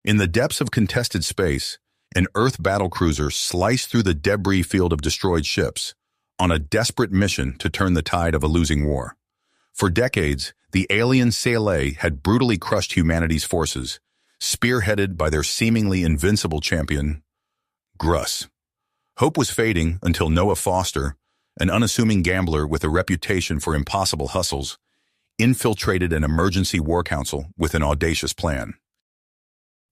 In the depths of contested space, an Earth battlecruiser sliced through the debris field of destroyed ships on a desperate mission to turn the tide of a losing war. For decades, the alien Sci-Fi had brutally crushed humanity's forces, spearheaded by their seemingly invincible champion, Gruss. Hope was fading until Noah Foster, an unassuming gambler with a reputation for impossible hustles, infiltrated an emergency war council with an audacious plan.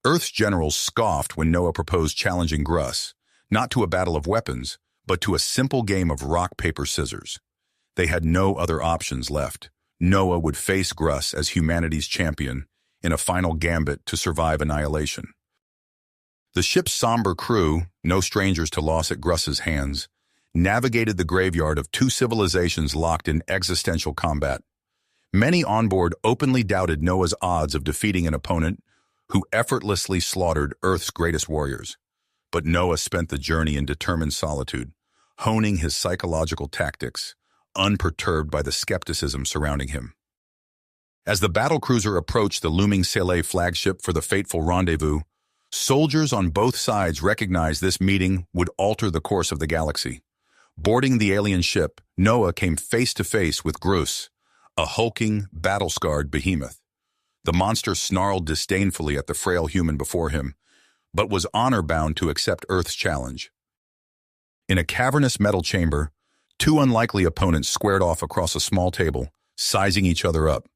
Earth's generals scoffed when Noah proposed challenging Gruss, not to a battle of weapons, but to a simple game of rock, paper, scissors. They had no other options left. Noah would face Gruss as humanity's champion in a final gambit to survive annihilation. The ship's somber crew, no strangers to loss at Gruss's hands, navigated the graveyard of two civilizations locked in existential combat. Many on board openly doubted Noah's odds of defeating an opponent who effortlessly slaughtered Earth's greatest warriors. But Noah spent the journey in determined solitude, honing his psychological tactics, unperturbed by the skepticism surrounding him. As the battlecruiser approached the looming Sci-Fi flagship for the fateful rendezvous, soldiers on both sides recognized this meeting would alter the course of the galaxy. Boarding the alien ship, Noah came face to face with Gruss, a hulking, battle-scarred behemoth. The monster snarled disdainfully at the frail human before him, but was honor-bound to accept Earth's challenge. In a cavernous metal chamber, two unlikely opponents squared off across a small table, sizing each other up.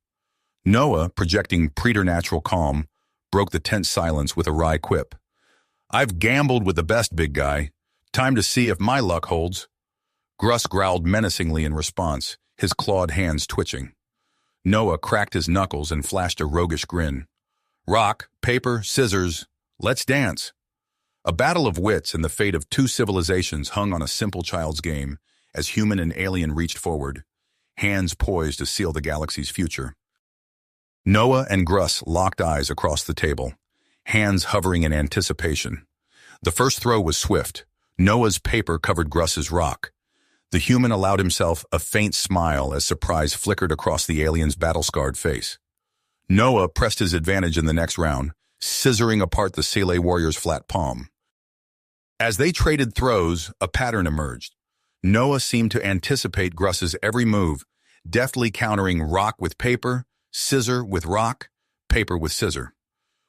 Noah, projecting preternatural calm, broke the tense silence with a wry quip. "I've gambled with the best, big guy. Time to see if my luck holds." Gruss growled menacingly in response, his clawed hands twitching. Noah cracked his knuckles and flashed a roguish grin. "Rock, paper, scissors, let's dance." A battle of wits and the fate of two civilizations hung on a simple child's game as human and alien reached forward, hands poised to seal the galaxy's future. Noah and Gruss locked eyes across the table, hands hovering in anticipation. The first throw was swift. Noah's paper covered Gruss's rock. The human allowed himself a faint smile as surprise flickered across the alien's battle-scarred face. Noah pressed his advantage in the next round, scissoring apart the Sci-Fi warrior's flat palm. As they traded throws, a pattern emerged. Noah seemed to anticipate Gruss's every move, deftly countering rock with paper, scissor with rock, paper with scissor.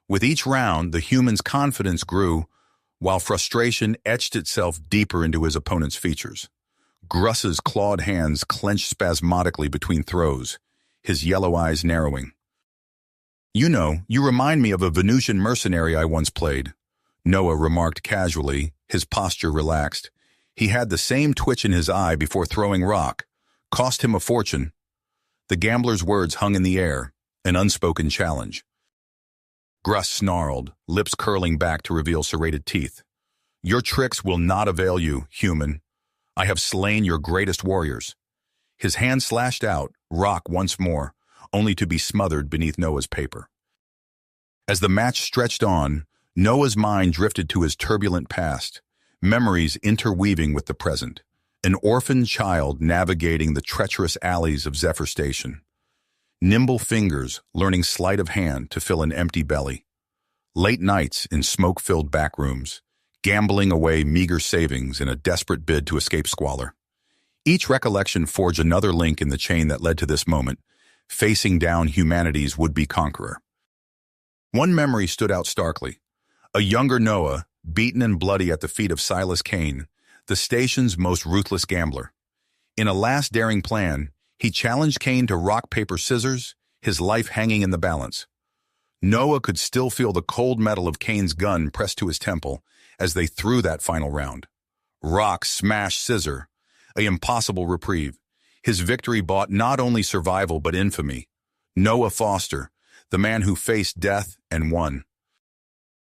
With each round, the human's confidence grew, while frustration etched itself deeper into his opponent's features. Gruss's clawed hands clenched spasmodically between throws, his yellow eyes narrowing. You remind me of a Venusian mercenary I once played," Noah remarked casually, his posture relaxed. He had the same twitch in his eye before throwing rock. Cost him a fortune. The gambler's words hung in the air, an unspoken challenge. Gruss snarled, lips curling back to reveal serrated teeth. "Your tricks will not avail you, human. I have slain your greatest warriors." His hand slashed out, rock once more, only to be smothered beneath Noah's paper. As the match stretched on, Noah's mind drifted to his turbulent past, memories interweaving with the present. An orphaned child navigating the treacherous alleys of Zephyr Station. Nimble fingers learning sleight of hand to fill an empty belly. Late nights in smoke-filled back rooms, gambling away meager savings in a desperate bid to escape squalor. Each recollection forged another link in the chain that led to this moment, facing down humanity's would-be conqueror. One memory stood out starkly. A younger Noah, beaten and bloody at the feet of Silas Kane, the station's most ruthless gambler. In a last daring plan, he challenged Kane to rock, paper, scissors, his life hanging in the balance. Noah could still feel the cold metal of Kane's gun pressed to his temple as they threw that final round. Rock, smash, scissor, an impossible reprieve. His victory bought not only survival but infamy. Noah Foster, the man who faced death and won.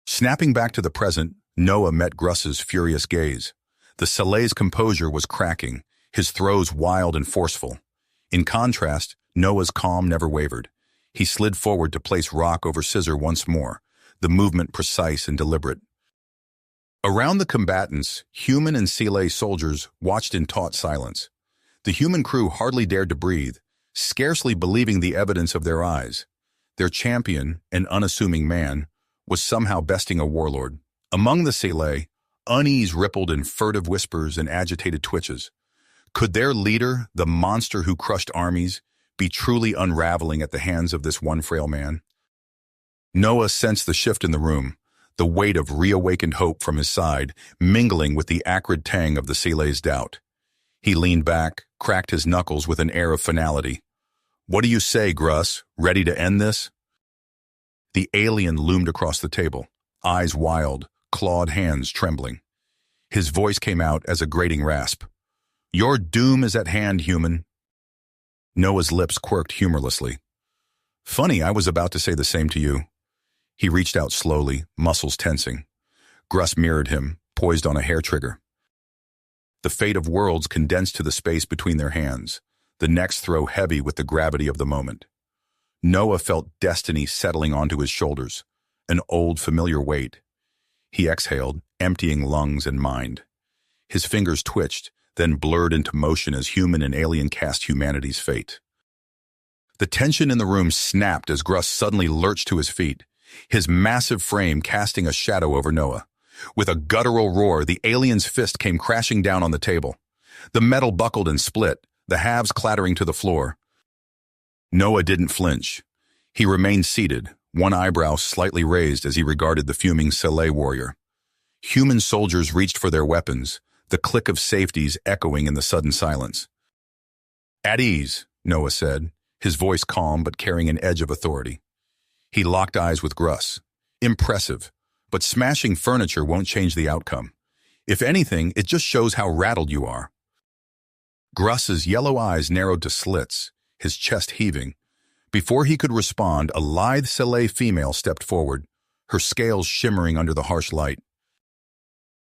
Snapping back to the present, Noah met Gruss's furious gaze. The Sci-Fi's composure was cracking, his throws wild and forceful. In contrast, Noah's calm never wavered. He slid forward to place rock over scissor once more, the movement precise and deliberate. Around the combatants, human and Sci-Fi soldiers watched in taut silence. The human crew hardly dared to breathe, scarcely believing the evidence of their eyes. Their champion, an unassuming man, was somehow besting a warlord. Among the Selae, unease rippled in furtive whispers and agitated twitches. Could their leader, the monster who crushed armies, be truly unraveling at the hands of this one frail man? Noah sensed the shift in the room, the weight of reawakened hope from his side, mingling with the acrid tang of the Selae's doubt. He leaned back, cracked his knuckles with an air of finality. "What do you say, Gruss? Ready to end this?" The alien loomed across the table, eyes wild, clawed hands trembling. His voice came out as a grating rasp. "Your doom is at hand, human." Noah's lips quirked humorlessly. "Funny, I was about to say the same to you." He reached out slowly, muscles tensing. Gruss mirrored him, poised on a hair trigger. The fate of worlds condensed to the space between their hands, the next throw heavy with the gravity of the moment. Noah felt destiny settling onto his shoulders, an old familiar weight. He exhaled, emptying lungs and mind. His fingers twitched, then blurred into motion as human and alien cast humanity's fate. The tension in the room snapped as Gruss suddenly lurched to his feet, his massive frame casting a shadow over Noah. With a guttural roar, the alien's fist came crashing down on the table. The metal buckled and split, the halves clattering to the floor. Noah didn't flinch. He remained seated, one eyebrow slightly raised as he regarded the fuming Selae warrior. Human soldiers reached for their weapons, the click of safeties echoing in the sudden silence. "At ease," Noah said, his voice calm but carrying an edge of authority. He locked eyes with Gruss. "Impressive, but smashing furniture won't change the outcome. If anything, it just shows how rattled you are." Gruss's yellow eyes narrowed to slits, his chest heaving. Before he could respond, a lithe Selae female stepped forward, her scales shimmering under the harsh light.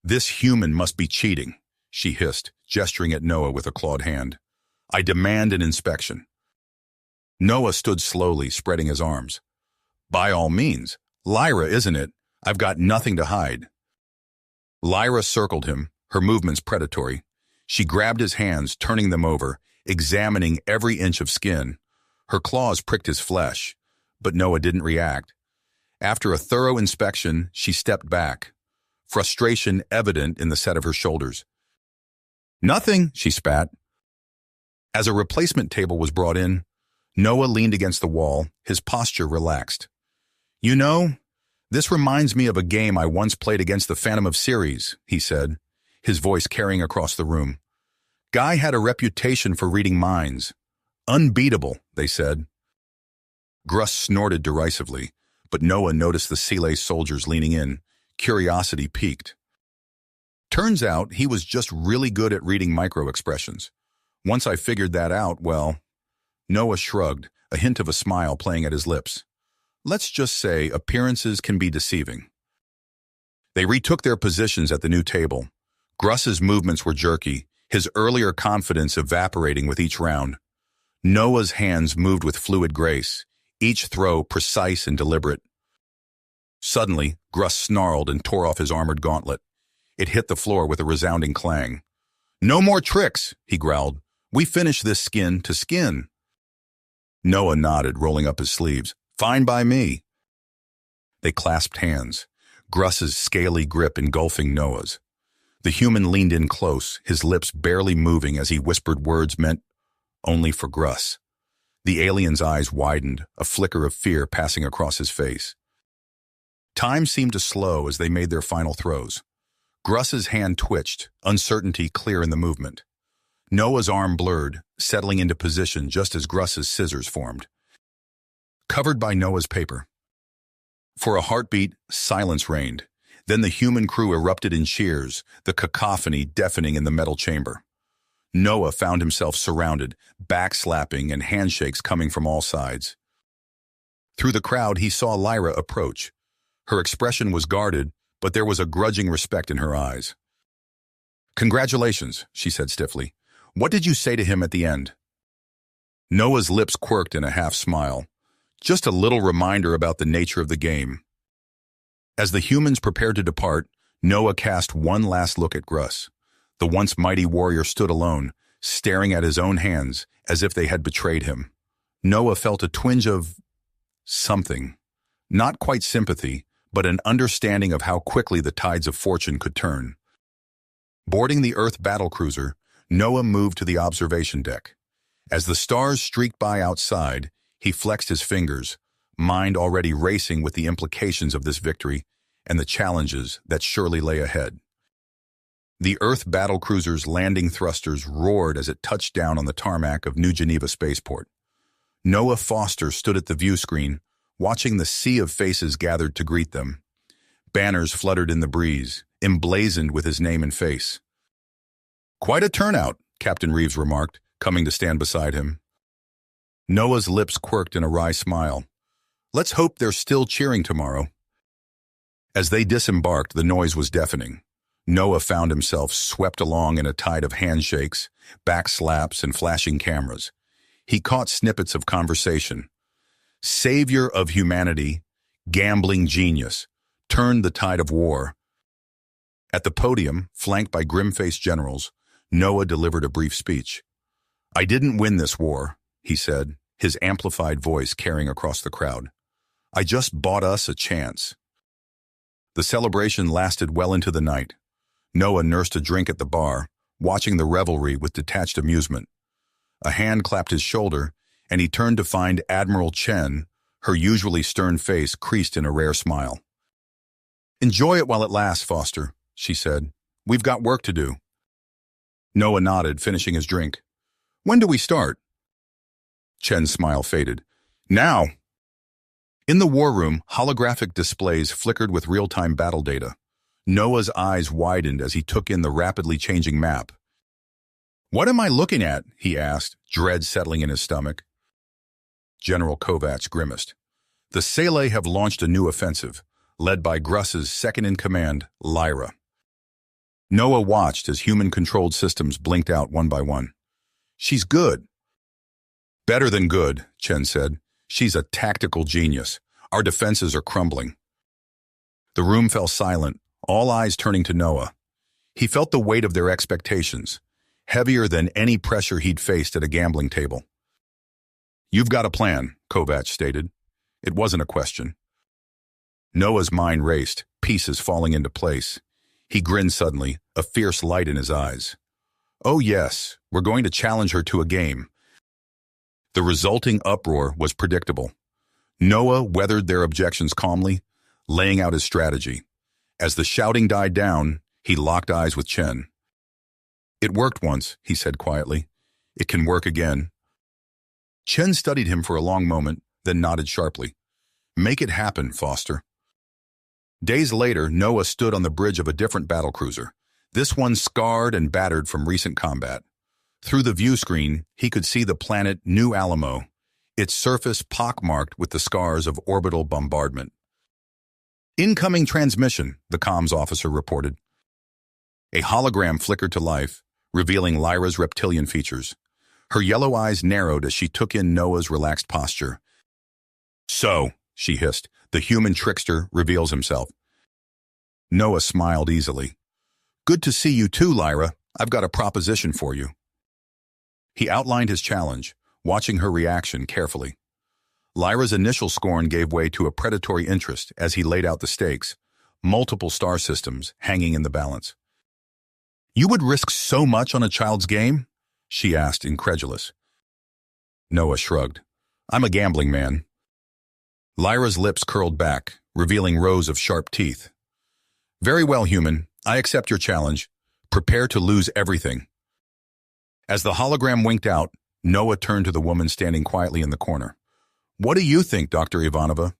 "This human must be cheating," she hissed, gesturing at Noah with a clawed hand. "I demand an inspection." Noah stood slowly, spreading his arms. "By all means. Lyra, isn't it? I've got nothing to hide." Lyra circled him, her movements predatory. She grabbed his hands, turning them over, examining every inch of skin. Her claws pricked his flesh, but Noah didn't react. After a thorough inspection, she stepped back, frustration evident in the set of her shoulders. "Nothing," she spat. As a replacement table was brought in, Noah leaned against the wall, his posture relaxed. "You know, this reminds me of a game I once played against the Phantom of Ceres," he said, his voice carrying across the room. "Guy had a reputation for reading minds. Unbeatable, they said." Gruss snorted derisively, but Noah noticed the Selae soldiers leaning in, curiosity piqued. "Turns out he was just really good at reading micro-expressions. Once I figured that out, well..." Noah shrugged, a hint of a smile playing at his lips. "Let's just say appearances can be deceiving." They retook their positions at the new table. Gruss's movements were jerky, his earlier confidence evaporating with each round. Noah's hands moved with fluid grace, each throw precise and deliberate. Suddenly, Gruss snarled and tore off his armored gauntlet. It hit the floor with a resounding clang. "No more tricks," he growled. "We finish this skin to skin." Noah nodded, rolling up his sleeves. "Fine by me." They clasped hands, Gruss's scaly grip engulfing Noah's. The human leaned in close, his lips barely moving as he whispered words meant only for Gruss. The alien's eyes widened, a flicker of fear passing across his face. Time seemed to slow as they made their final throws. Gruss's hand twitched, uncertainty clear in the movement. Noah's arm blurred, settling into position just as Gruss's scissors formed. Covered by Noah's paper. For a heartbeat, silence reigned. Then the human crew erupted in cheers, the cacophony deafening in the metal chamber. Noah found himself surrounded, backslapping and handshakes coming from all sides. Through the crowd, he saw Lyra approach. Her expression was guarded, but there was a grudging respect in her eyes. "Congratulations," she said stiffly. "What did you say to him at the end?" Noah's lips quirked in a half-smile. Just a little reminder about the nature of the game. As the humans prepared to depart, Noah cast one last look at Gruss. The once mighty warrior stood alone, staring at his own hands as if they had betrayed him. Noah felt a twinge of something. Not quite sympathy, but an understanding of how quickly the tides of fortune could turn. Boarding the Earth battlecruiser, Noah moved to the observation deck. As the stars streaked by outside, he flexed his fingers, mind already racing with the implications of this victory and the challenges that surely lay ahead. The Earth battlecruiser's landing thrusters roared as it touched down on the tarmac of New Geneva Spaceport. Noah Foster stood at the view screen, watching the sea of faces gathered to greet them. Banners fluttered in the breeze, emblazoned with his name and face. "Quite a turnout," Captain Reeves remarked, coming to stand beside him. Noah's lips quirked in a wry smile. "Let's hope they're still cheering tomorrow." As they disembarked, the noise was deafening. Noah found himself swept along in a tide of handshakes, back slaps, and flashing cameras. He caught snippets of conversation. Savior of humanity, gambling genius, turned the tide of war. At the podium, flanked by grim-faced generals, Noah delivered a brief speech. "I didn't win this war," he said, his amplified voice carrying across the crowd. "I just bought us a chance." The celebration lasted well into the night. Noah nursed a drink at the bar, watching the revelry with detached amusement. A hand clapped his shoulder, and he turned to find Admiral Chen, her usually stern face creased in a rare smile. "Enjoy it while it lasts, Foster," she said. "We've got work to do." Noah nodded, finishing his drink. "When do we start?" Chen's smile faded. "Now!" In the war room, holographic displays flickered with real-time battle data. Noah's eyes widened as he took in the rapidly changing map. "What am I looking at?" he asked, dread settling in his stomach. General Kovacs grimaced. "The Sale have launched a new offensive, led by Gruss's second-in-command, Lyra." Noah watched as human-controlled systems blinked out one by one. "She's good." "Better than good," Chen said. "She's a tactical genius. Our defenses are crumbling." The room fell silent, all eyes turning to Noah. He felt the weight of their expectations, heavier than any pressure he'd faced at a gambling table. "You've got a plan," Kovacs stated. It wasn't a question. Noah's mind raced, pieces falling into place. He grinned suddenly, a fierce light in his eyes. "Oh yes, we're going to challenge her to a game." The resulting uproar was predictable. Noah weathered their objections calmly, laying out his strategy. As the shouting died down, he locked eyes with Chen. "It worked once," he said quietly. "It can work again." Chen studied him for a long moment, then nodded sharply. "Make it happen, Foster." Days later, Noah stood on the bridge of a different battlecruiser, this one scarred and battered from recent combat. Through the view screen, he could see the planet New Alamo, its surface pockmarked with the scars of orbital bombardment. "Incoming transmission," the comms officer reported. A hologram flickered to life, revealing Lyra's reptilian features. Her yellow eyes narrowed as she took in Noah's relaxed posture. "So," she hissed, "the human trickster reveals himself." Noah smiled easily. "Good to see you too, Lyra. I've got a proposition for you." He outlined his challenge, watching her reaction carefully. Lyra's initial scorn gave way to a predatory interest as he laid out the stakes, multiple star systems hanging in the balance. "You would risk so much on a child's game?" she asked, incredulous. Noah shrugged. "I'm a gambling man." Lyra's lips curled back, revealing rows of sharp teeth. "Very well, human. I accept your challenge. Prepare to lose everything." As the hologram winked out, Noah turned to the woman standing quietly in the corner. "What do you think, Dr. Ivanova?"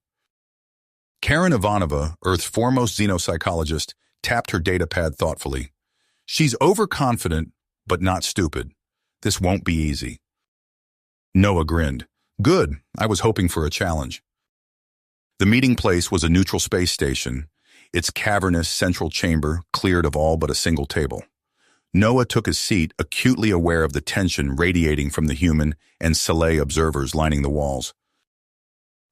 Karen Ivanova, Earth's foremost xenopsychologist, tapped her datapad thoughtfully. "She's overconfident, but not stupid. This won't be easy." Noah grinned. "Good. I was hoping for a challenge." The meeting place was a neutral space station, its cavernous central chamber cleared of all but a single table. Noah took his seat, acutely aware of the tension radiating from the human and Sale observers lining the walls.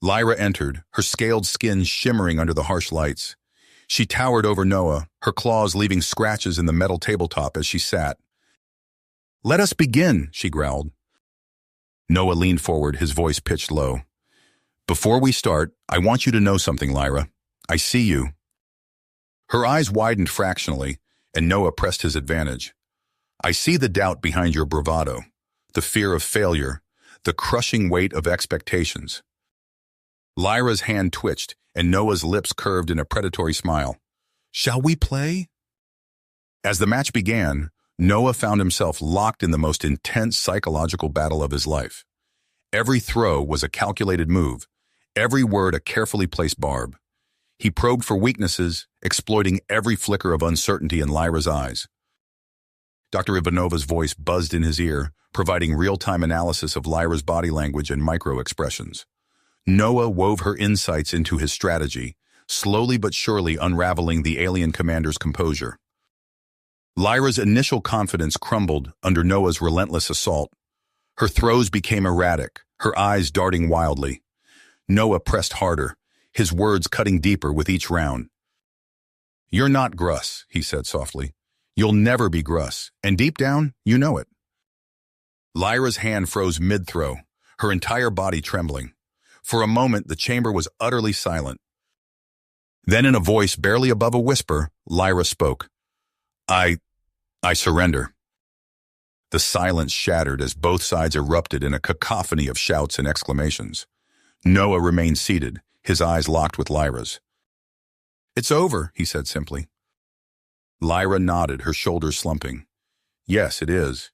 Lyra entered, her scaled skin shimmering under the harsh lights. She towered over Noah, her claws leaving scratches in the metal tabletop as she sat. "Let us begin," she growled. Noah leaned forward, his voice pitched low. "Before we start, I want you to know something, Lyra. I see you. Her eyes widened fractionally, and Noah pressed his advantage. I see the doubt behind your bravado, the fear of failure, the crushing weight of expectations. Lyra's hand twitched, and Noah's lips curved in a predatory smile. Shall we play? As the match began, Noah found himself locked in the most intense psychological battle of his life. Every throw was a calculated move, every word a carefully placed barb. He probed for weaknesses, exploiting every flicker of uncertainty in Lyra's eyes. Dr. Ivanova's voice buzzed in his ear, providing real-time analysis of Lyra's body language and micro-expressions. Noah wove her insights into his strategy, slowly but surely unraveling the alien commander's composure. Lyra's initial confidence crumbled under Noah's relentless assault. Her throws became erratic, her eyes darting wildly. Noah pressed harder, his words cutting deeper with each round. You're not Gruss, he said softly. You'll never be Gruss, and deep down, you know it. Lyra's hand froze mid-throw, her entire body trembling. For a moment, the chamber was utterly silent. Then in a voice barely above a whisper, Lyra spoke. I surrender. The silence shattered as both sides erupted in a cacophony of shouts and exclamations. Noah remained seated, his eyes locked with Lyra's. It's over, he said simply. Lyra nodded, her shoulders slumping. Yes, it is.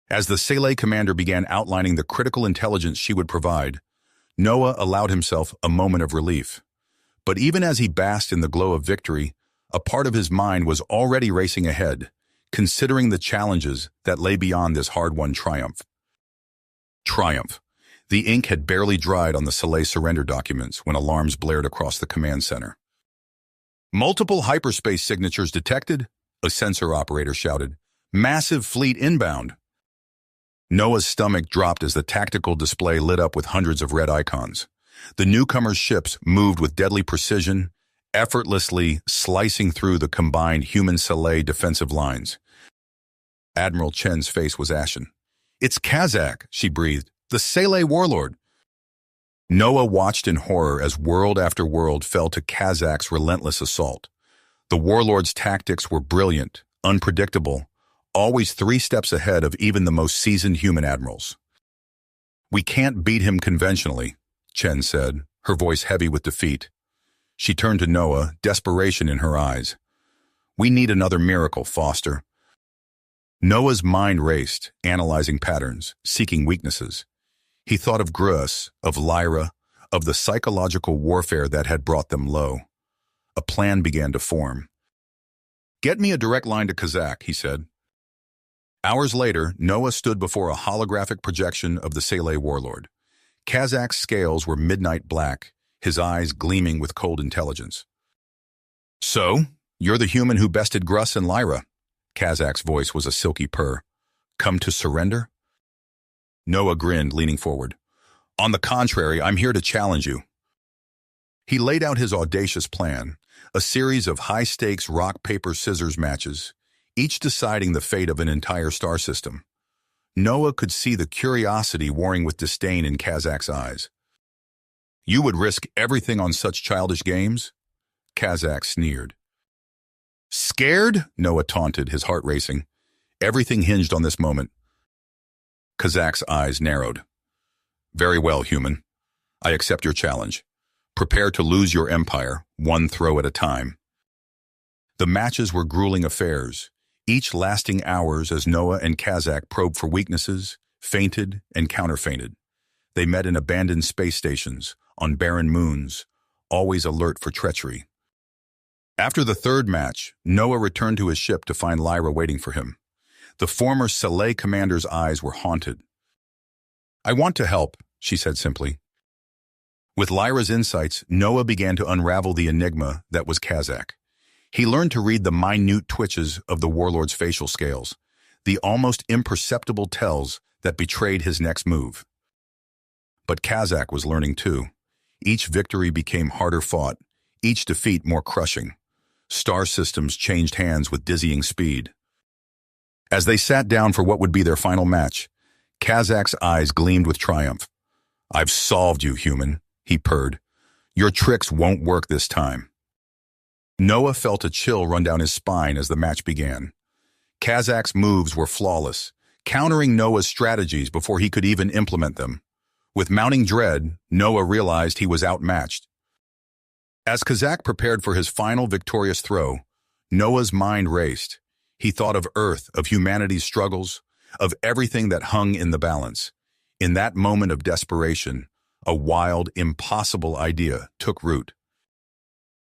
As the Sele commander began outlining the critical intelligence she would provide, Noah allowed himself a moment of relief. But even as he basked in the glow of victory, a part of his mind was already racing ahead, considering the challenges that lay beyond this hard-won triumph. Triumph. The ink had barely dried on the Sele surrender documents when alarms blared across the command center. Multiple hyperspace signatures detected, a sensor operator shouted. Massive fleet inbound. Noah's stomach dropped as the tactical display lit up with hundreds of red icons. The newcomers' ships moved with deadly precision, effortlessly slicing through the combined human-Sele defensive lines. Admiral Chen's face was ashen. It's Kazakh, she breathed, the Sele warlord. Noah watched in horror as world after world fell to Kazakh's relentless assault. The warlord's tactics were brilliant, unpredictable, always 3 steps ahead of even the most seasoned human admirals. We can't beat him conventionally, Chen said, her voice heavy with defeat. She turned to Noah, desperation in her eyes. We need another miracle, Foster. Noah's mind raced, analyzing patterns, seeking weaknesses. He thought of Gruss, of Lyra, of the psychological warfare that had brought them low. A plan began to form. Get me a direct line to Kazakh, he said. Hours later, Noah stood before a holographic projection of the Sele warlord. Kazakh's scales were midnight black, his eyes gleaming with cold intelligence. So, you're the human who bested Gruss and Lyra. Kazakh's voice was a silky purr. Come to surrender? Noah grinned, leaning forward. On the contrary, I'm here to challenge you. He laid out his audacious plan, a series of high-stakes rock-paper-scissors matches, each deciding the fate of an entire star system. Noah could see the curiosity warring with disdain in Kazakh's eyes. You would risk everything on such childish games? Kazakh sneered. Scared? Noah taunted, his heart racing. Everything hinged on this moment. Kazakh's eyes narrowed. Very well, human. I accept your challenge. Prepare to lose your empire, one throw at a time. The matches were grueling affairs, each lasting hours as Noah and Kazakh probed for weaknesses, feinted and counterfeinted. They met in abandoned space stations, on barren moons, always alert for treachery. After the third match, Noah returned to his ship to find Lyra waiting for him. The former Sele commander's eyes were haunted. I want to help, she said simply. With Lyra's insights, Noah began to unravel the enigma that was Kazakh. He learned to read the minute twitches of the warlord's facial scales, the almost imperceptible tells that betrayed his next move. But Kazakh was learning too. Each victory became harder fought, each defeat more crushing. Star systems changed hands with dizzying speed. As they sat down for what would be their final match, Kazakh's eyes gleamed with triumph. I've solved you, human, he purred. Your tricks won't work this time. Noah felt a chill run down his spine as the match began. Kazak's moves were flawless, countering Noah's strategies before he could even implement them. With mounting dread, Noah realized he was outmatched. As Kazak prepared for his final victorious throw, Noah's mind raced. He thought of Earth, of humanity's struggles, of everything that hung in the balance. In that moment of desperation, a wild, impossible idea took root.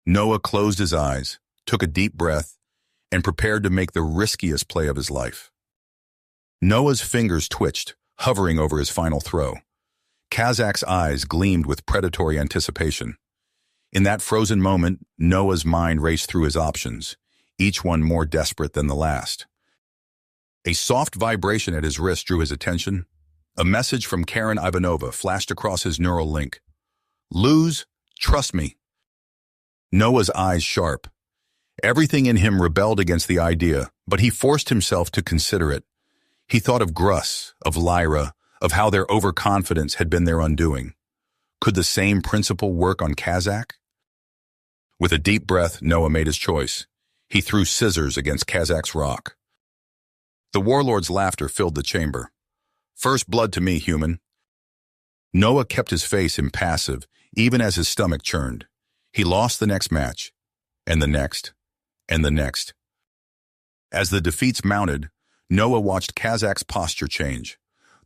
Noah closed his eyes, took a deep breath, and prepared to make the riskiest play of his life. Noah's fingers twitched, hovering over his final throw. Kazak's eyes gleamed with predatory anticipation. In that frozen moment, Noah's mind raced through his options, each one more desperate than the last. A soft vibration at his wrist drew his attention. A message from Karen Ivanova flashed across his neural link. "Lose, trust me." Noah's eyes sharp. Everything in him rebelled against the idea, but he forced himself to consider it. He thought of Gruss, of Lyra, of how their overconfidence had been their undoing. Could the same principle work on Kazak? With a deep breath, Noah made his choice. He threw scissors against Kazak's rock. The warlord's laughter filled the chamber. "First blood to me, human." Noah kept his face impassive, even as his stomach churned. He lost the next match, and the next, and the next. As the defeats mounted, Noah watched Kazak's posture change.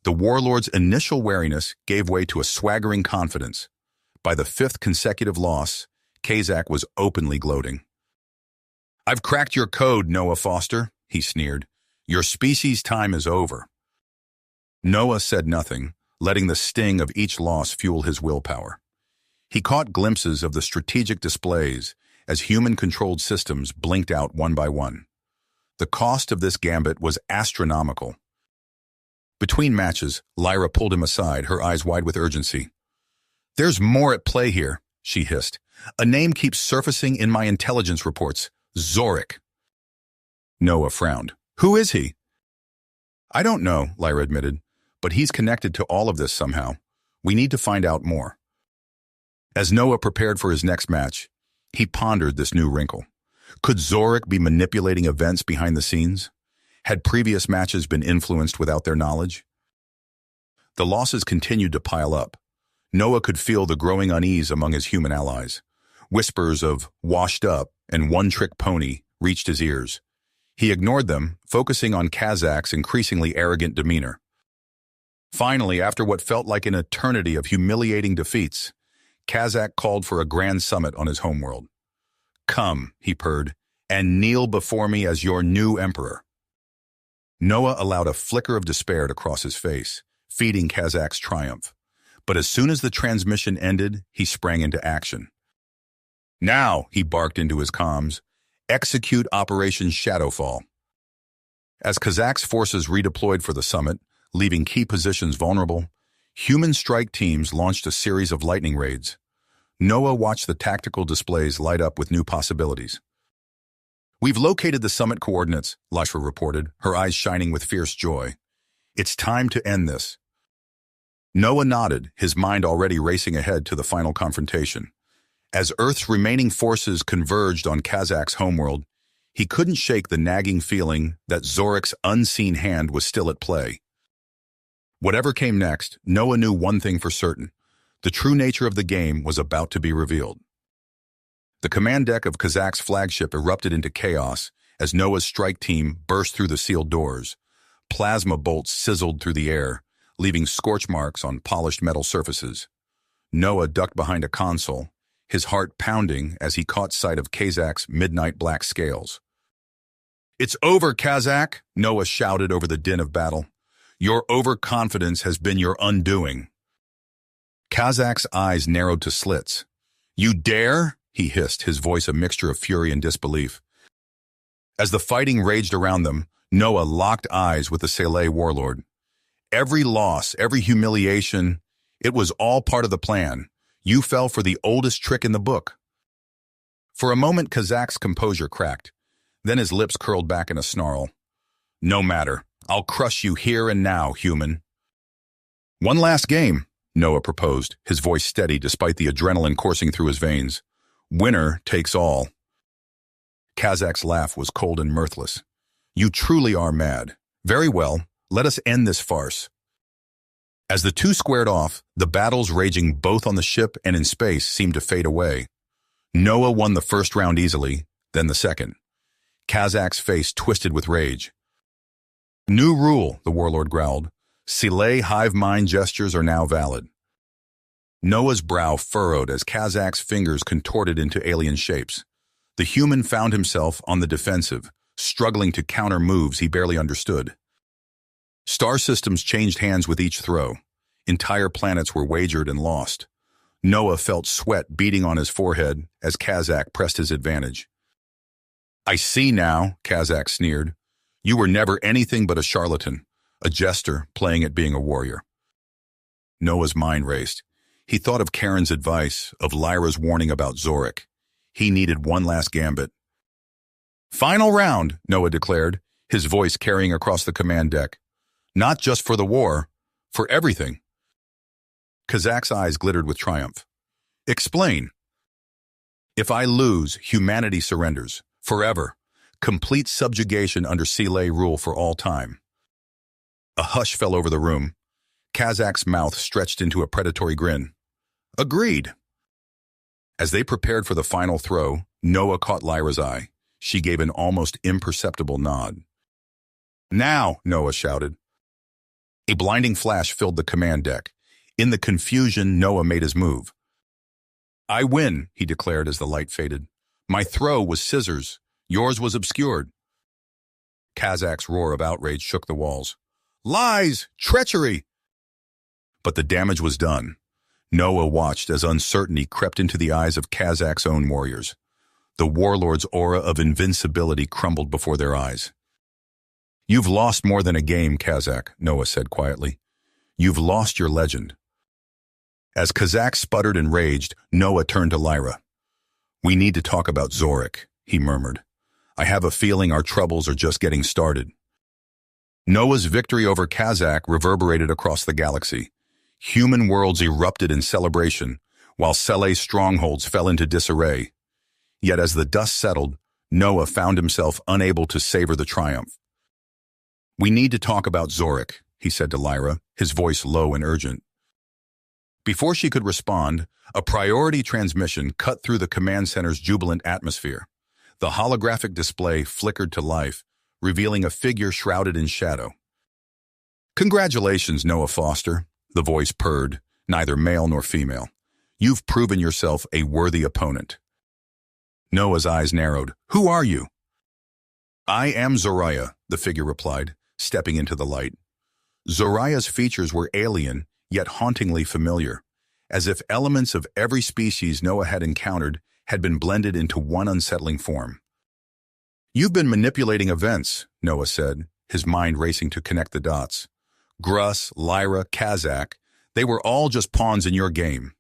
The warlord's initial wariness gave way to a swaggering confidence. By the fifth consecutive loss, Kazak was openly gloating. "I've cracked your code, Noah Foster," he sneered. "Your species' time is over." Noah said nothing, letting the sting of each loss fuel his willpower. He caught glimpses of the strategic displays as human-controlled systems blinked out one by one. The cost of this gambit was astronomical. Between matches, Lyra pulled him aside, her eyes wide with urgency. "There's more at play here," she hissed. "A name keeps surfacing in my intelligence reports. Zorik." Noah frowned. "Who is he?" "I don't know," Lyra admitted, "but he's connected to all of this somehow. We need to find out more." As Noah prepared for his next match, he pondered this new wrinkle. Could Zorik be manipulating events behind the scenes? Had previous matches been influenced without their knowledge? The losses continued to pile up. Noah could feel the growing unease among his human allies. Whispers of "washed up" and "one-trick pony" reached his ears. He ignored them, focusing on Kazak's increasingly arrogant demeanor. Finally, after what felt like an eternity of humiliating defeats, Kazak called for a grand summit on his homeworld. "Come," he purred, "and kneel before me as your new emperor." Noah allowed a flicker of despair to cross his face, feeding Kazak's triumph. But as soon as the transmission ended, he sprang into action. "Now," he barked into his comms, "execute Operation Shadowfall." As Kazak's forces redeployed for the summit, leaving key positions vulnerable, human strike teams launched a series of lightning raids. Noah watched the tactical displays light up with new possibilities. "We've located the summit coordinates," Lyra reported, her eyes shining with fierce joy. "It's time to end this." Noah nodded, his mind already racing ahead to the final confrontation. As Earth's remaining forces converged on Kazak's homeworld, he couldn't shake the nagging feeling that Zorik's unseen hand was still at play. Whatever came next, Noah knew one thing for certain. The true nature of the game was about to be revealed. The command deck of Kazak's flagship erupted into chaos as Noah's strike team burst through the sealed doors. Plasma bolts sizzled through the air, leaving scorch marks on polished metal surfaces. Noah ducked behind a console, his heart pounding as he caught sight of Kazak's midnight black scales. "It's over, Kazak!" Noah shouted over the din of battle. "Your overconfidence has been your undoing." Kazak's eyes narrowed to slits. "You dare?" he hissed, his voice a mixture of fury and disbelief. As the fighting raged around them, Noah locked eyes with the Sele warlord. Every loss, every humiliation, it was all part of the plan. You fell for the oldest trick in the book. For a moment, Kazak's composure cracked. Then his lips curled back in a snarl. "No matter. I'll crush you here and now, human." "One last game," Noah proposed, his voice steady despite the adrenaline coursing through his veins. "Winner takes all." Kazak's laugh was cold and mirthless. You truly are mad. Very well, let us end this farce. As the two squared off, the battles raging both on the ship and in space seemed to fade away. Noah won the first round easily, then the second. Kazak's face twisted with rage. New rule, the warlord growled. Sile hive mind gestures are now valid. Noah's brow furrowed as Kazak's fingers contorted into alien shapes. The human found himself on the defensive, struggling to counter moves he barely understood. Star systems changed hands with each throw. Entire planets were wagered and lost. Noah felt sweat beating on his forehead as Kazak pressed his advantage. I see now, Kazak sneered. You were never anything but a charlatan, a jester playing at being a warrior. Noah's mind raced. He thought of Karen's advice, of Lyra's warning about Zorik. He needed one last gambit. Final round, Noah declared, his voice carrying across the command deck. Not just for the war, for everything. Kazak's eyes glittered with triumph. Explain. If I lose, humanity surrenders, forever. Complete subjugation under Sile rule for all time. A hush fell over the room. Kazak's mouth stretched into a predatory grin. Agreed. As they prepared for the final throw, Noah caught Lyra's eye. She gave an almost imperceptible nod. Now, Noah shouted. A blinding flash filled the command deck. In the confusion, Noah made his move. I win, he declared as the light faded. My throw was scissors. Yours was obscured. Kazak's roar of outrage shook the walls. Lies! Treachery! But the damage was done. Noah watched as uncertainty crept into the eyes of Kazak's own warriors. The warlord's aura of invincibility crumbled before their eyes. You've lost more than a game, Kazak, Noah said quietly. You've lost your legend. As Kazak sputtered and raged, Noah turned to Lyra. We need to talk about Zorik, he murmured. I have a feeling our troubles are just getting started. Noah's victory over Kazak reverberated across the galaxy. Human worlds erupted in celebration, while Sele's strongholds fell into disarray. Yet as the dust settled, Noah found himself unable to savor the triumph. We need to talk about Zorik, he said to Lyra, his voice low and urgent. Before she could respond, a priority transmission cut through the command center's jubilant atmosphere. The holographic display flickered to life, revealing a figure shrouded in shadow. Congratulations, Noah Foster, the voice purred, neither male nor female. You've proven yourself a worthy opponent. Noah's eyes narrowed. Who are you? I am Zoraya, the figure replied, stepping into the light. Zoraya's features were alien, yet hauntingly familiar, as if elements of every species Noah had encountered had been blended into one unsettling form. You've been manipulating events, Noah said, his mind racing to connect the dots. Gruss, Lyra, Kazak, they were all just pawns in your game.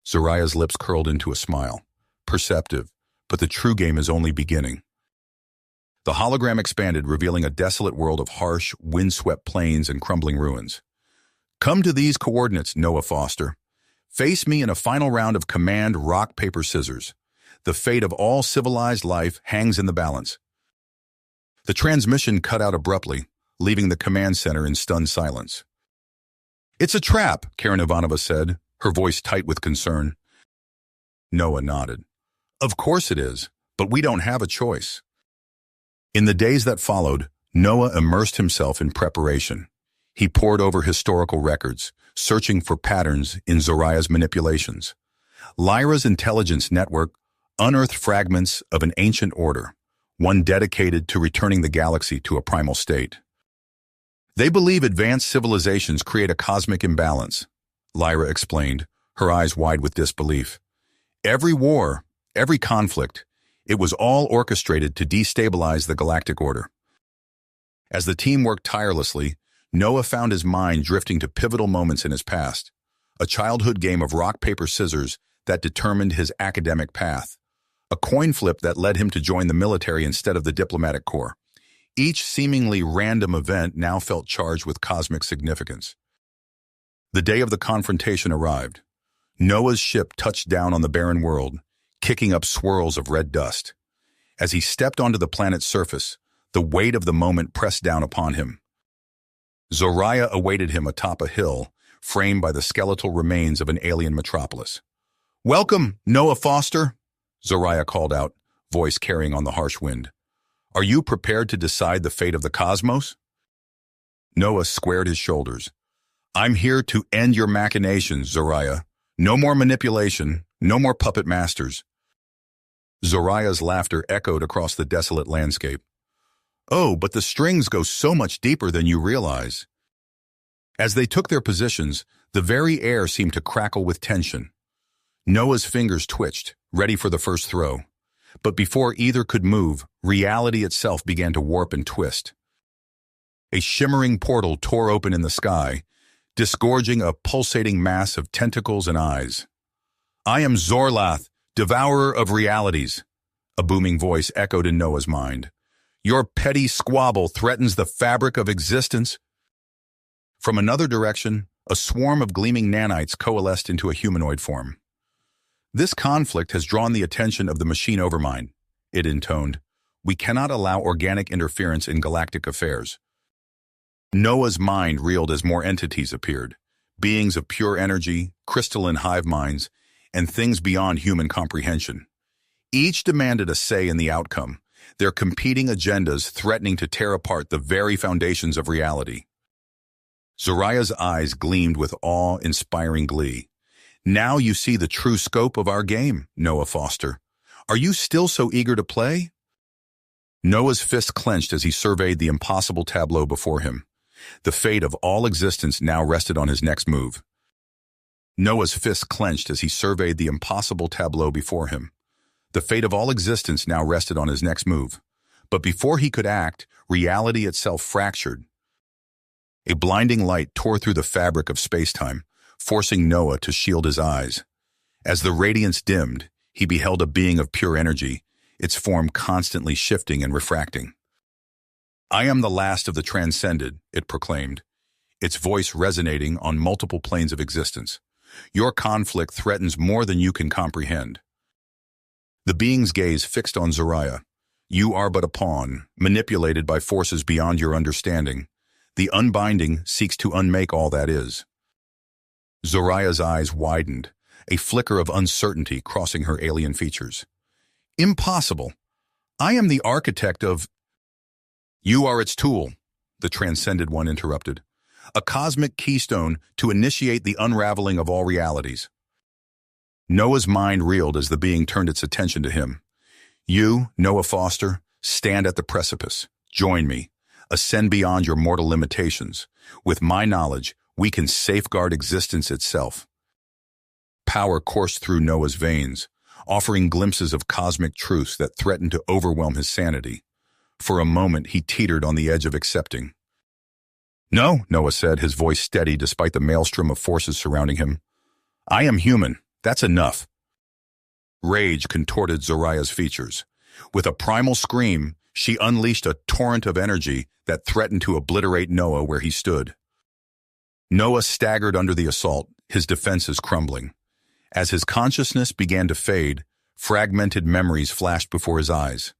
Zoraya's lips curled into a smile. Perceptive, but the true game is only beginning. The hologram expanded, revealing a desolate world of harsh, windswept plains and crumbling ruins. Come to these coordinates, Noah Foster. Face me in a final round of command rock, paper, scissors. The fate of all civilized life hangs in the balance. The transmission cut out abruptly, leaving the command center in stunned silence. It's a trap, Karen Ivanova said, her voice tight with concern. Noah nodded. Of course it is, but we don't have a choice. In the days that followed, Noah immersed himself in preparation. He pored over historical records, searching for patterns in Zoraya's manipulations. Lyra's intelligence network unearthed fragments of an ancient order, one dedicated to returning the galaxy to a primal state. They believe advanced civilizations create a cosmic imbalance, Lyra explained, her eyes wide with disbelief. Every war, every conflict, it was all orchestrated to destabilize the galactic order. As the team worked tirelessly, Noah found his mind drifting to pivotal moments in his past, a childhood game of rock, paper, scissors that determined his academic path, a coin flip that led him to join the military instead of the diplomatic corps. Each seemingly random event now felt charged with cosmic significance. The day of the confrontation arrived. Noah's ship touched down on the barren world, kicking up swirls of red dust. As he stepped onto the planet's surface, the weight of the moment pressed down upon him. Zoraya awaited him atop a hill, framed by the skeletal remains of an alien metropolis. "Welcome, Noah Foster," Zoraya called out, voice carrying on the harsh wind. "Are you prepared to decide the fate of the cosmos?" Noah squared his shoulders. "I'm here to end your machinations, Zoraya. No more manipulation, no more puppet masters." Zoraya's laughter echoed across the desolate landscape. "Oh, but the strings go so much deeper than you realize." As they took their positions, the very air seemed to crackle with tension. Noah's fingers twitched, ready for the first throw. But before either could move, reality itself began to warp and twist. A shimmering portal tore open in the sky, disgorging a pulsating mass of tentacles and eyes. "I am Zorlath, devourer of realities," a booming voice echoed in Noah's mind. "Your petty squabble threatens the fabric of existence." From another direction, a swarm of gleaming nanites coalesced into a humanoid form. "This conflict has drawn the attention of the machine overmind," it intoned. "We cannot allow organic interference in galactic affairs." Noah's mind reeled as more entities appeared, beings of pure energy, crystalline hive minds, and things beyond human comprehension. Each demanded a say in the outcome, their competing agendas threatening to tear apart the very foundations of reality. Zoraya's eyes gleamed with awe-inspiring glee. "Now you see the true scope of our game, Noah Foster. Are you still so eager to play?" Noah's fist clenched as he surveyed the impossible tableau before him. The fate of all existence now rested on his next move. Noah's fist clenched as he surveyed the impossible tableau before him. The fate of all existence now rested on his next move. But before he could act, reality itself fractured. A blinding light tore through the fabric of space-time, forcing Noah to shield his eyes. As the radiance dimmed, he beheld a being of pure energy, its form constantly shifting and refracting. "I am the last of the transcended," it proclaimed, its voice resonating on multiple planes of existence. "Your conflict threatens more than you can comprehend." The being's gaze fixed on Zoraya. "You are but a pawn, manipulated by forces beyond your understanding. The unbinding seeks to unmake all that is." Zoraya's eyes widened, a flicker of uncertainty crossing her alien features. "Impossible. I am the architect of—" "You are its tool," the transcended one interrupted. "A cosmic keystone to initiate the unraveling of all realities." Noah's mind reeled as the being turned its attention to him. "You, Noah Foster, stand at the precipice. Join me. Ascend beyond your mortal limitations. With my knowledge, we can safeguard existence itself." Power coursed through Noah's veins, offering glimpses of cosmic truths that threatened to overwhelm his sanity. For a moment, he teetered on the edge of accepting. "No," Noah said, his voice steady despite the maelstrom of forces surrounding him. "I am human. That's enough." Rage contorted Zoraya's features. With a primal scream, she unleashed a torrent of energy that threatened to obliterate Noah where he stood. Noah staggered under the assault, his defenses crumbling. As his consciousness began to fade, fragmented memories flashed before his eyes.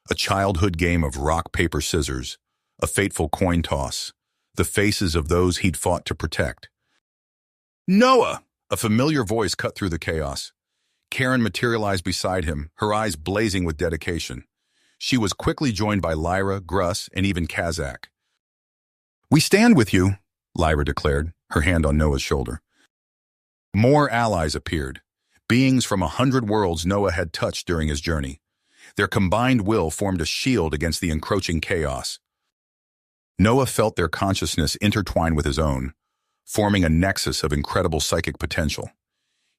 A childhood game of rock, paper, scissors, a fateful coin toss, the faces of those he'd fought to protect. "Noah!" A familiar voice cut through the chaos. Karen materialized beside him, her eyes blazing with dedication. She was quickly joined by Lyra, Gruss, and even Kazak. "We stand with you," Lyra declared, her hand on Noah's shoulder. More allies appeared, beings from 100 worlds Noah had touched during his journey. Their combined will formed a shield against the encroaching chaos. Noah felt their consciousness intertwine with his own, forming a nexus of incredible psychic potential.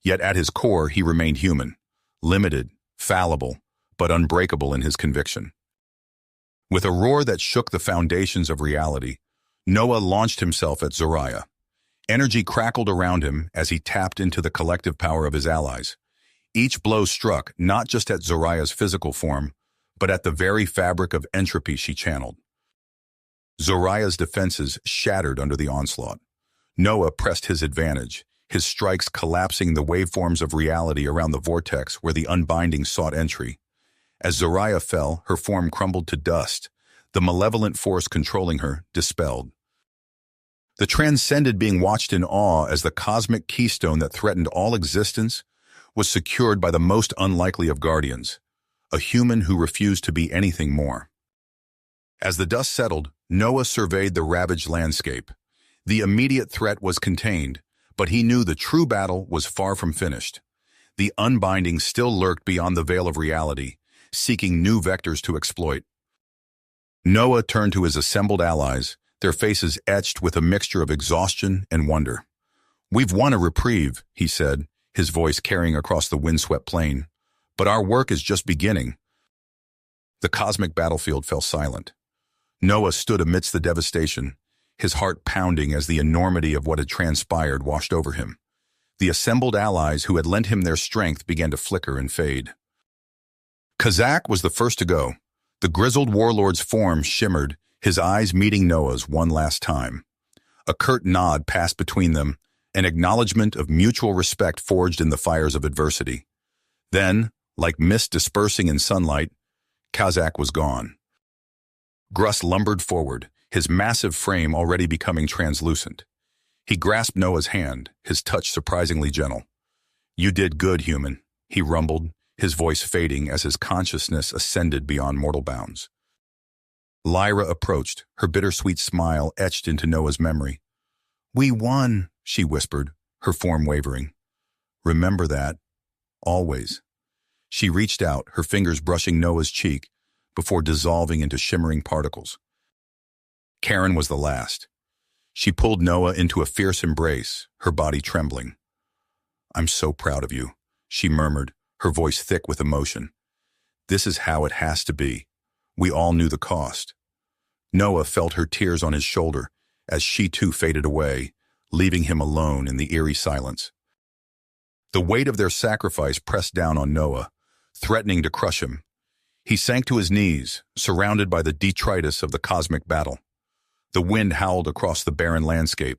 Yet at his core, he remained human, limited, fallible, but unbreakable in his conviction. With a roar that shook the foundations of reality, Noah launched himself at Zoraya. Energy crackled around him as he tapped into the collective power of his allies. Each blow struck not just at Zoraya's physical form, but at the very fabric of entropy she channeled. Zoraya's defenses shattered under the onslaught. Noah pressed his advantage, his strikes collapsing the waveforms of reality around the vortex where the unbinding sought entry. As Zoraya fell, her form crumbled to dust, the malevolent force controlling her dispelled. The transcended being watched in awe as the cosmic keystone that threatened all existence was secured by the most unlikely of guardians, a human who refused to be anything more. As the dust settled, Noah surveyed the ravaged landscape. The immediate threat was contained, but he knew the true battle was far from finished. The unbinding still lurked beyond the veil of reality, seeking new vectors to exploit. Noah turned to his assembled allies, their faces etched with a mixture of exhaustion and wonder. "We've won a reprieve," he said, his voice carrying across the windswept plain. "But our work is just beginning." The cosmic battlefield fell silent. Noah stood amidst the devastation, his heart pounding as the enormity of what had transpired washed over him. The assembled allies who had lent him their strength began to flicker and fade. Kazak was the first to go. The grizzled warlord's form shimmered, his eyes meeting Noah's one last time. A curt nod passed between them, an acknowledgement of mutual respect forged in the fires of adversity. Then, like mist dispersing in sunlight, Kazak was gone. Gruss lumbered forward, his massive frame already becoming translucent. He grasped Noah's hand, his touch surprisingly gentle. "You did good, human," he rumbled, his voice fading as his consciousness ascended beyond mortal bounds. Lyra approached, her bittersweet smile etched into Noah's memory. "We won," she whispered, her form wavering. "Remember that. Always." She reached out, her fingers brushing Noah's cheek, before dissolving into shimmering particles. Karen was the last. She pulled Noah into a fierce embrace, her body trembling. "I'm so proud of you," she murmured, her voice thick with emotion. "This is how it has to be. We all knew the cost." Noah felt her tears on his shoulder as she too faded away, leaving him alone in the eerie silence. The weight of their sacrifice pressed down on Noah, threatening to crush him. He sank to his knees, surrounded by the detritus of the cosmic battle. The wind howled across the barren landscape,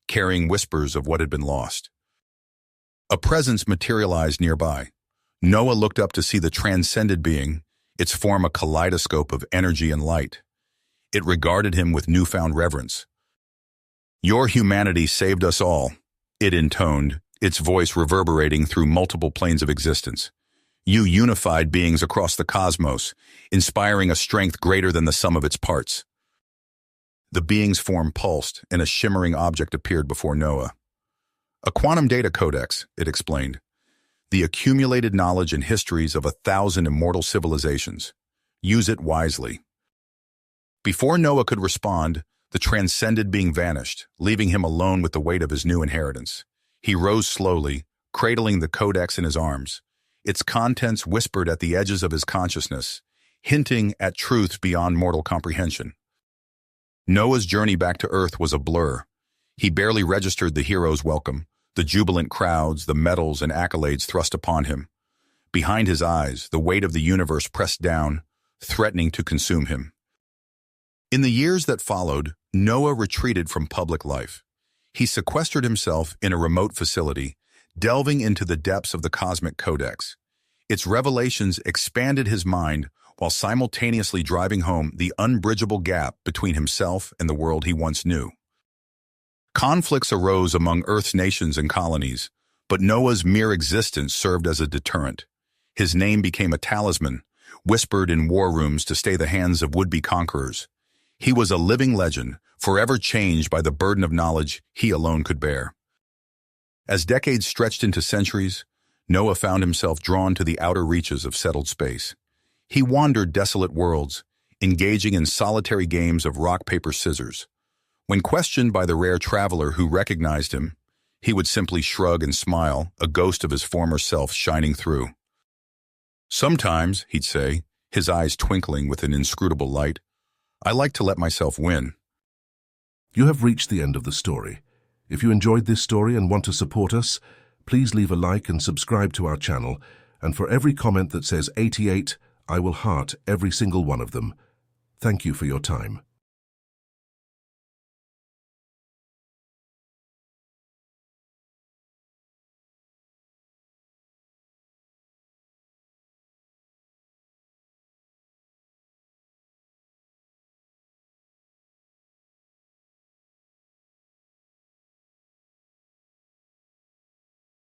carrying whispers of what had been lost. A presence materialized nearby. Noah looked up to see the transcended being, its form a kaleidoscope of energy and light. It regarded him with newfound reverence. "Your humanity saved us all," it intoned, its voice reverberating through multiple planes of existence. "You unified beings across the cosmos, inspiring a strength greater than the sum of its parts." The being's form pulsed, and a shimmering object appeared before Noah. "A quantum data codex," it explained. "The accumulated knowledge and histories of 1,000 immortal civilizations. Use it wisely." Before Noah could respond, the transcended being vanished, leaving him alone with the weight of his new inheritance. He rose slowly, cradling the codex in his arms. Its contents whispered at the edges of his consciousness, hinting at truths beyond mortal comprehension. Noah's journey back to Earth was a blur. He barely registered the hero's welcome, the jubilant crowds, the medals and accolades thrust upon him. Behind his eyes, the weight of the universe pressed down, threatening to consume him. In the years that followed, Noah retreated from public life. He sequestered himself in a remote facility, delving into the depths of the cosmic codex. Its revelations expanded his mind while simultaneously driving home the unbridgeable gap between himself and the world he once knew. Conflicts arose among Earth's nations and colonies, but Noah's mere existence served as a deterrent. His name became a talisman, whispered in war rooms to stay the hands of would-be conquerors. He was a living legend, forever changed by the burden of knowledge he alone could bear. As decades stretched into centuries, Noah found himself drawn to the outer reaches of settled space. He wandered desolate worlds, engaging in solitary games of rock, paper, scissors. When questioned by the rare traveler who recognized him, he would simply shrug and smile, a ghost of his former self shining through. "Sometimes," he'd say, his eyes twinkling with an inscrutable light, "I like to let myself win." You have reached the end of the story. If you enjoyed this story and want to support us, please leave a like and subscribe to our channel. And for every comment that says 88, I will heart every single one of them. Thank you for your time.